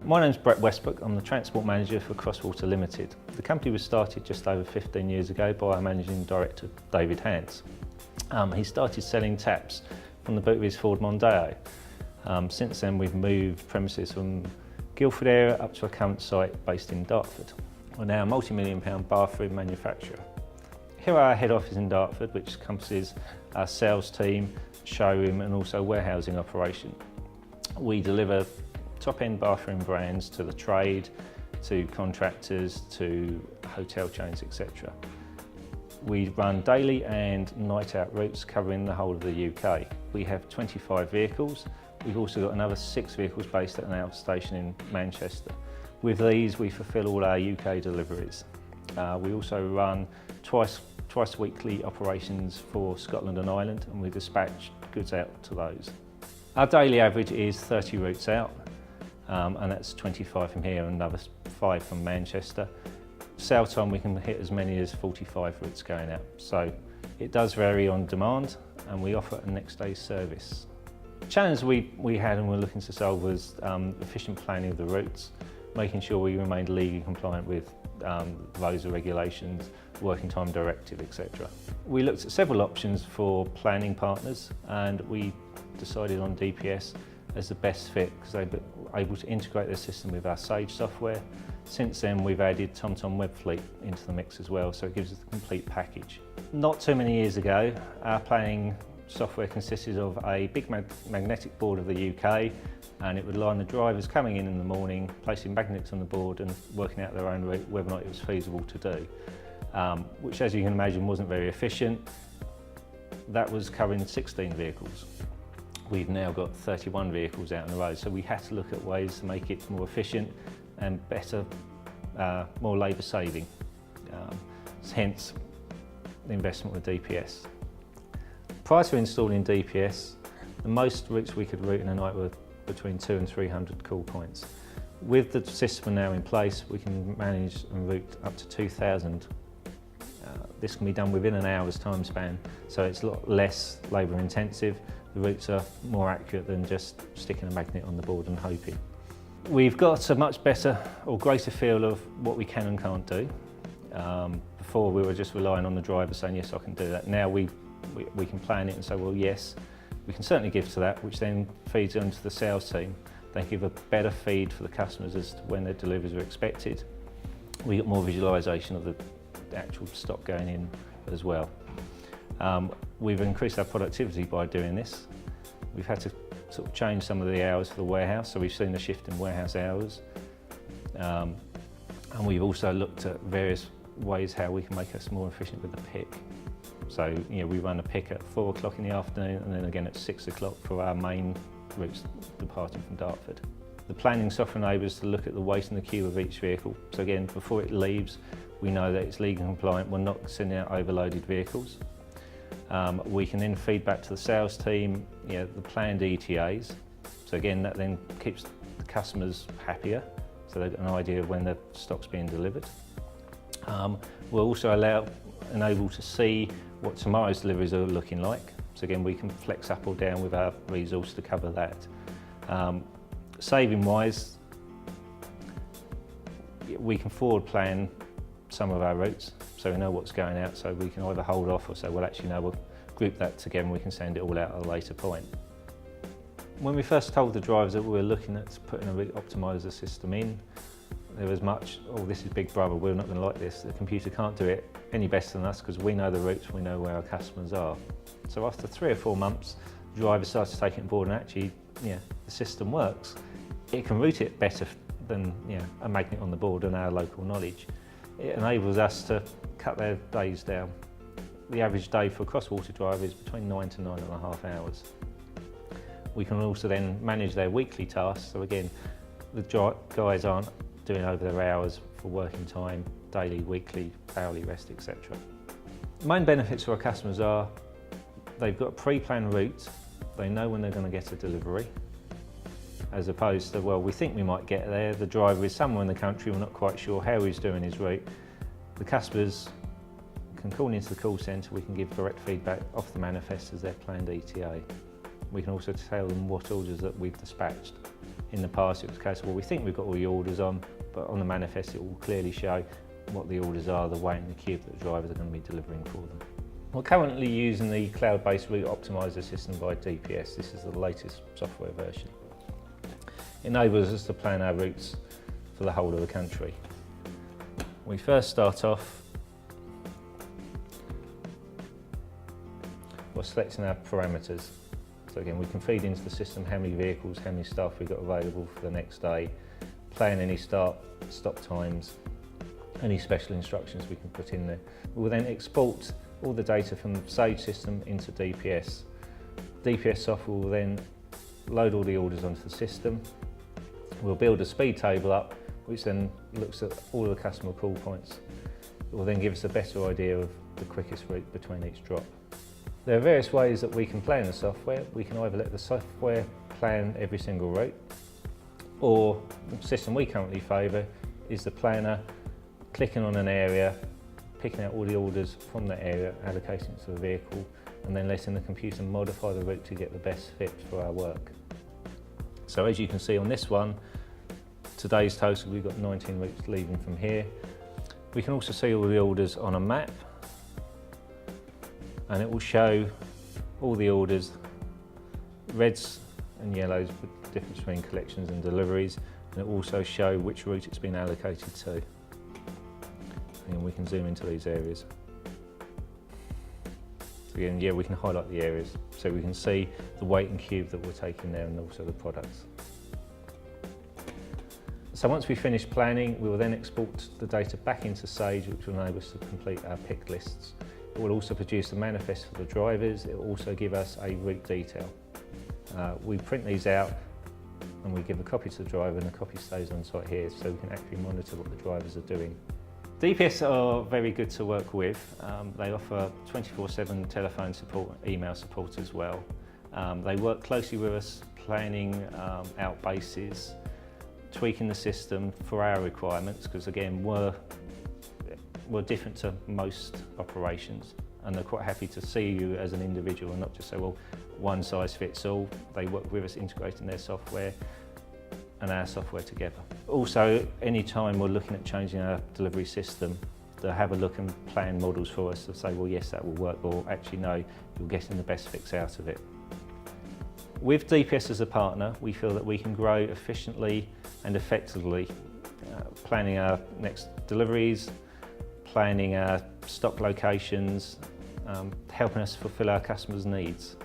My name's Brett Westbrook. I'm the Transport Manager for Crosswater Limited. The company was started just over 15 years ago by our Managing Director, David Hans. He started selling taps from the boot of his Ford Mondeo. Since then we've moved premises from Guildford area up to a current site based in Dartford. We're now a multi-million-pound bathroom manufacturer. Here are our head office in Dartford, which encompasses our sales team, showroom and also warehousing operation. We deliver top-end bathroom brands to the trade, to contractors, to hotel chains, etc. We run daily and night-out routes covering the whole of the UK. We have 25 vehicles. We've also got another 6 vehicles based at an outstation in Manchester. With these, we fulfil all our UK deliveries. We also run twice weekly operations for Scotland and Ireland, and we dispatch goods out to those. Our daily average is 30 routes out, and that's 25 from here and another 5 from Manchester. Sale time we can hit as many as 45 routes going out, so it does vary on demand, and we offer a next day service. The challenge we had and we're looking to solve was efficient planning of the routes, making sure we remained legally compliant with those regulations, working time directive, etc. We looked at several options for planning partners, and we decided on DPS as the best fit because they were able to integrate their system with our Sage software. Since then we've added TomTom Webfleet into the mix as well, so it gives us the complete package. Not too many years ago, our planning software consisted of a big magnetic board of the UK, and it would line the drivers coming in the morning, placing magnets on the board and working out their own route, whether or not it was feasible to do, which, as you can imagine, wasn't very efficient. That was covering 16 vehicles. We've now got 31 vehicles out on the road, so we had to look at ways to make it more efficient and better, more labour saving, hence the investment with DPS. Prior to installing DPS, the most routes we could route in a night were between 200 and 300 call points. With the system now in place, we can manage and route up to 2,000. This can be done within an hour's time span, so it's a lot less labour intensive. The routes are more accurate than just sticking a magnet on the board and hoping. We've got a much better or greater feel of what we can and can't do. Before we were just relying on the driver saying, yes, I can do that. Now we can plan it and say, well, yes, we can certainly give to that, which then feeds onto the sales team. They give a better feed for the customers as to when their deliveries are expected. We get more visualisation of the actual stock going in as well. We've increased our productivity by doing this. We've had to sort of change some of the hours for the warehouse, so we've seen a shift in warehouse hours. And we've also looked at various ways how we can make us more efficient with the pick. So, we run a pick at 4 o'clock in the afternoon and then again at 6 o'clock for our main routes departing from Dartford. The planning software enables us to look at the weight and the queue of each vehicle. So again, before it leaves, we know that it's legally compliant. We're not sending out overloaded vehicles. We can then feed back to the sales team, the planned ETAs. So again, that then keeps the customers happier, so they've got an idea of when the stock's being delivered. We're also enabled to see what tomorrow's deliveries are looking like. So again, we can flex up or down with our resource to cover that. Saving wise, we can forward plan some of our routes, so we know what's going out, so we can either hold off or say, well, actually no, we'll group that together and we can send it all out at a later point. When we first told the drivers that we were looking at putting a route optimiser system in, there was much, oh, this is Big Brother, we're not going to like this. The computer can't do it any better than us because we know the routes, we know where our customers are. So after 3 or 4 months, the drivers started to take it on board, and actually, the system works. It can route it better than a magnet on the board and our local knowledge. It enables us to cut their days down. The average day for a Crosswater driver is between 9 to 9.5 hours. We can also then manage their weekly tasks, so again, the guys aren't doing over their hours for working time, daily, weekly, hourly rest, etc. The main benefits for our customers are they've got a pre-planned route, they know when they're going to get a delivery, as opposed to, well, we think we might get there, the driver is somewhere in the country, we're not quite sure how he's doing his route. The customers can call into the call centre, we can give direct feedback off the manifest as their planned ETA. We can also tell them what orders that we've dispatched. In the past it was a case of, well, we think we've got all the orders on, but on the manifest it will clearly show what the orders are, the weight and the cube that the drivers are going to be delivering for them. We're currently using the cloud-based route optimizer system by DPS. This is the latest software version. It enables us to plan our routes for the whole of the country. We first start off by selecting our parameters. So again, we can feed into the system how many vehicles, how many staff we've got available for the next day, plan any start, stop times, any special instructions we can put in there. We will then export all the data from the Sage system into DPS. DPS software will then load all the orders onto the system. We'll build a speed table up, which then looks at all of the customer call points. It will then give us a better idea of the quickest route between each drop. There are various ways that we can plan the software. We can either let the software plan every single route, or the system we currently favour is the planner clicking on an area, picking out all the orders from that area, allocating it to the vehicle, and then letting the computer modify the route to get the best fit for our work. So as you can see on this one, today's total, we've got 19 routes leaving from here. We can also see all the orders on a map, and it will show all the orders, reds and yellows, the difference between collections and deliveries, and it will also show which route it's been allocated to. And we can zoom into these areas. So again, yeah, we can highlight the areas so we can see the weight and cube that we're taking there and also the products. So once we finish planning, we will then export the data back into Sage, which will enable us to complete our pick lists. It will also produce a manifest for the drivers. It will also give us a route detail. We print these out and we give a copy to the driver, and the copy stays on site here so we can actually monitor what the drivers are doing. DPS are very good to work with. They offer 24/7 telephone support, email support as well. They work closely with us, planning out bases, tweaking the system for our requirements, because again, we're different to most operations, and they're quite happy to see you as an individual and not just say, well, one size fits all. They work with us integrating their software and our software together. Also, anytime we're looking at changing our delivery system, they'll have a look and plan models for us to say, well, yes, that will work, or actually, no, you're getting the best fix out of it. With DPS as a partner, we feel that we can grow efficiently and effectively, planning our next deliveries, planning our stock locations, helping us fulfill our customers' needs.